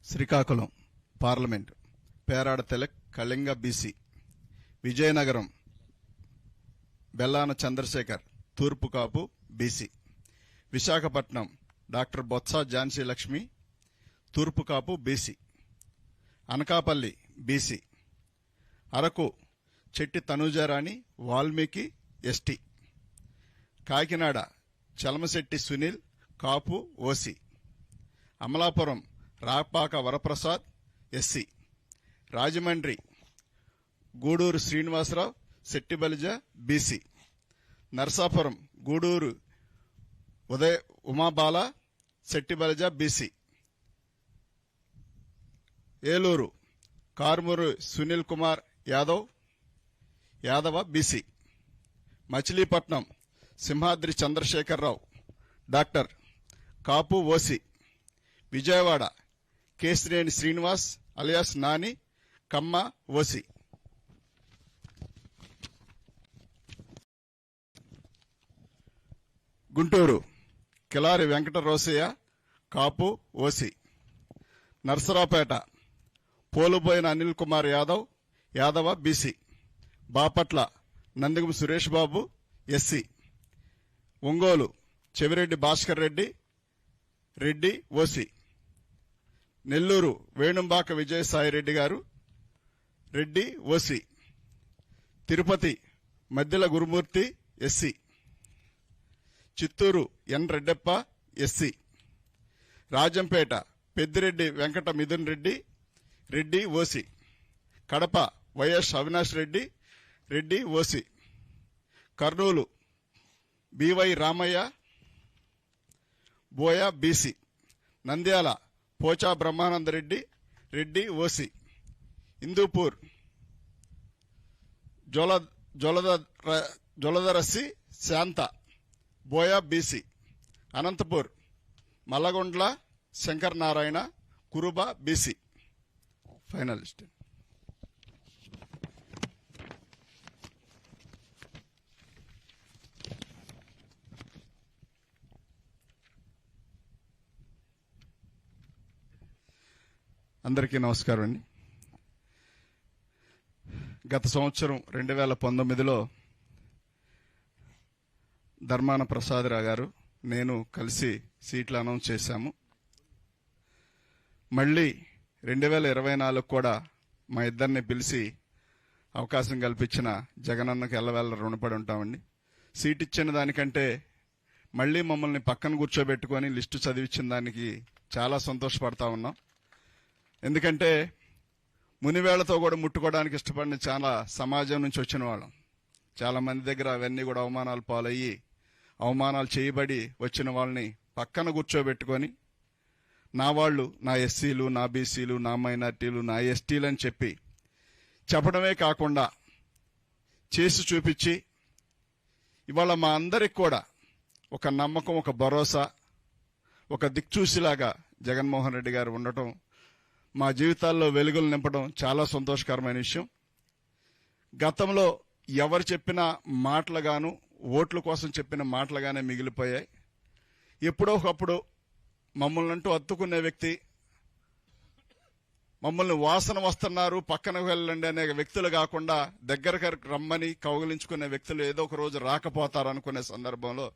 Srikakulam parliament Perada Tilak Kalinga BC, Vizianagaram Bellana Chandrasekhar తూర్పు Kapu BC, Visakhapatnam doctor Botcha Jhansi Lakshmi తూర్పు Kapu BC, Anakapalli BC, Araku Chetti Tanujarani Valmiki ST, Kakinada Chalamasetti Sunil Kapu OC, Amalapuram Rapaka Varaprasad SC, Rajahmundry Guduru Srinivasarao Settibalija BC, Narasapuram Guduru Umabala Settibalija BC, Eluru Karmuru Sunil Kumar Yadava BC, Machilipatnam Simhadri Chandrasekhararao doctor Kapu OC, Vijayawada Kesineni Srinivas alias Nani Kamma OC, Guntur Kilari Venkata Rosaiah కాపు OC, Narasaraopet Polubhoina Anil Kumar Yadava BC, Bapatla Nandigam Suresh Babu SC, Ongole Chevireddy Bhaskar Reddy OC, Nellore Venumbaka Vijayasai Reddy గారు Reddy OC, Tirupati Maddela Gurumoorthy SC, Chittoor N Reddeppa SC, Rajampet Peddireddy Venkata Mithun Reddy OC, Kadapa YS Avinash Reddy OC, Kurnool BY Ramaiah Boya BC, Nandyal Pocha Brahmananda Reddy OC, Hindupur Joladarasi Shantha Boya BC, Anantapur Mallagundla Shankar Narayana Kuruba BC. Finalist అందరికీ నమస్కారం అండి. గత సంవత్సరం 2019లో ధర్మాన ప్రసాదరావు గారు నేను కలిసి సీట్లు అనౌన్స్ చేశాము. మళ్ళీ 2024 కూడా మా ఇద్దరిని పిలిచి అవకాశం కల్పించిన జగనన్నకు ఎల్లవేళ రుణపడి ఉంటామండి. సీట్ ఇచ్చిన దానికంటే మళ్ళీ మమ్మల్ని పక్కన కూర్చోబెట్టుకొని లిస్టు చదివించిన దానికి చాలా సంతోషపడతా ఉన్నాం. ఎందుకంటే మునివేళ్లతో కూడా ముట్టుకోవడానికి ఇష్టపడిన చాలా సమాజం నుంచి వచ్చిన వాళ్ళం. చాలా మంది దగ్గర అవన్నీ కూడా అవమానాలు పాలయ్యి అవమానాలు చేయబడి వచ్చిన వాళ్ళని పక్కన కూర్చోబెట్టుకొని నా వాళ్ళు, నా ఎస్సీలు, నా బీసీలు, నా మైనార్టీలు, నా ఎస్టీలు అని చెప్పడమే కాకుండా చేసి చూపించి ఇవాళ మా అందరికి కూడా ఒక నమ్మకం, ఒక భరోసా, ఒక దిక్చూసిలాగా జగన్మోహన్ రెడ్డి గారు ఉండటం, మా జీవితాల్లో వెలుగులు నింపడం చాలా సంతోషకరమైన విషయం. గతంలో ఎవరు చెప్పిన మాటలుగాను, ఓట్ల కోసం చెప్పిన మాటలుగానే మిగిలిపోయాయి. ఎప్పుడో ఒకప్పుడు మమ్మల్ని అంటూ అత్తుకునే వ్యక్తి, మమ్మల్ని వాసన వస్తున్నారు పక్కన వెళ్ళండి అనే వ్యక్తులు కాకుండా దగ్గరకు రమ్మని కౌగిలించుకునే వ్యక్తులు ఏదో ఒక రోజు రాకపోతారు అనుకునే సందర్భంలో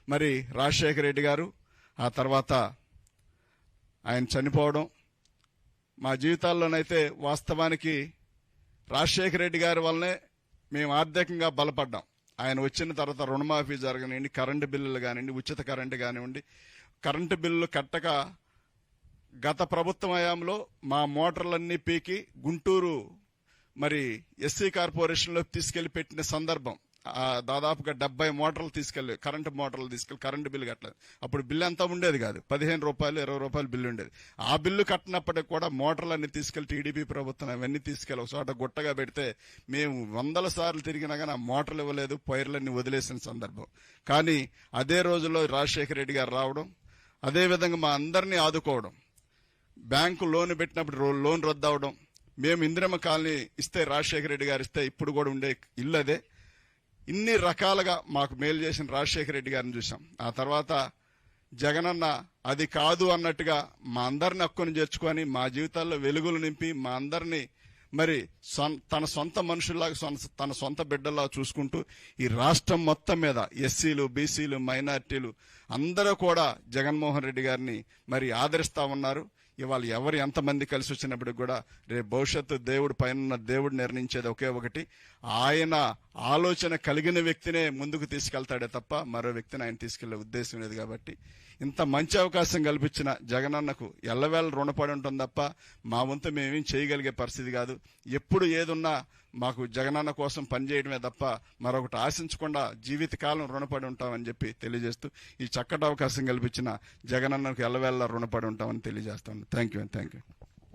మరి రాజశేఖర రెడ్డి గారు, ఆ తర్వాత ఆయన చనిపోవడం, మా జీవితాల్లోనైతే వాస్తవానికి రాజశేఖర రెడ్డి గారి వల్లనే మేము ఆర్థికంగా బలపడ్డాం. ఆయన వచ్చిన తర్వాత రుణమాఫీ జరగనివ్వండి, కరెంటు బిల్లులు కానివ్వండి, ఉచిత కరెంటు కానివ్వండి, కరెంటు బిల్లులు కట్టక గత ప్రభుత్వ హయాంలో మా మోటార్లన్నీ పీకి గుంటూరు మరి ఎస్సీ కార్పొరేషన్లో తీసుకెళ్లి పెట్టిన సందర్భం. దాదాపుగా 70 మోటార్లు తీసుకెళ్లి కరెంటు మోటార్లు తీసుకెళ్లి కరెంటు బిల్లు కట్టలేదు. అప్పుడు బిల్లు అంతా ఉండేది కాదు, 15 రూపాయలు 20 రూపాయలు బిల్లు ఉండేది. ఆ బిల్లు కట్టినప్పటికి కూడా మోటార్లన్నీ తీసుకెళ్లి టీడీపీ ప్రభుత్వం అవన్నీ తీసుకెళ్లి ఒక చోట గుట్టగా పెడితే మేము 100 సార్లు తిరిగినా కానీ ఆ మోటార్లు ఇవ్వలేదు, పైర్లన్నీ వదిలేసిన సందర్భం. కానీ అదే రోజుల్లో రాజశేఖర రెడ్డి గారు రావడం, అదేవిధంగా మా అందరినీ ఆదుకోవడం, బ్యాంకు లోన్ పెట్టినప్పుడు లోన్ రద్దు అవడం, మేము ఇందిరమ్మ కాలనీ ఇస్తే రాజశేఖర రెడ్డి గారు ఇస్తే ఇప్పుడు కూడా ఉండే ఇల్లు అదే. ఇన్ని రకాలుగా మాకు మేలు చేసిన రాజశేఖర రెడ్డి గారిని చూసాం. ఆ తర్వాత జగనన్న అది కాదు అన్నట్టుగా మా అందరిని హక్కును చేర్చుకొని మా జీవితాల్లో వెలుగులు నింపి మా అందరినీ మరి తన సొంత మనుషుల్లాగా తన సొంత బిడ్డల్లా చూసుకుంటూ ఈ రాష్ట్రం మొత్తం మీద ఎస్సీలు, బీసీలు, మైనార్టీలు అందరూ కూడా జగన్మోహన్ రెడ్డి గారిని మరి ఆదరిస్తా ఉన్నారు. ఇవాళ ఎవరు ఎంతమంది కలిసి వచ్చినప్పటికి కూడా రేపు భవిష్యత్తు దేవుడు పైన దేవుడు నిర్ణయించేది ఒకే ఒకటి, ఆయన ఆలోచన కలిగిన వ్యక్తినే ముందుకు తీసుకెళ్తాడే తప్ప మరో వ్యక్తిని ఆయన తీసుకెళ్లే ఉద్దేశం లేదు. కాబట్టి ఇంత మంచి అవకాశం కల్పించిన జగనన్నకు ఎల్లవేళ రుణపడి ఉంటుంది తప్ప మా వంతు మేమేం చేయగలిగే పరిస్థితి కాదు. ఎప్పుడు ఏదున్నా మాకు జగనన్న కోసం పనిచేయడమే తప్ప మరొకటి ఆశించకుండా జీవితకాలం రుణపడి ఉంటామని చెప్పి తెలియజేస్తూ ఈ చక్కటి అవకాశం కల్పించిన జగనన్నకు ఎల్లవేళ రుణపడి ఉంటామని తెలియజేస్తాను. Thank you.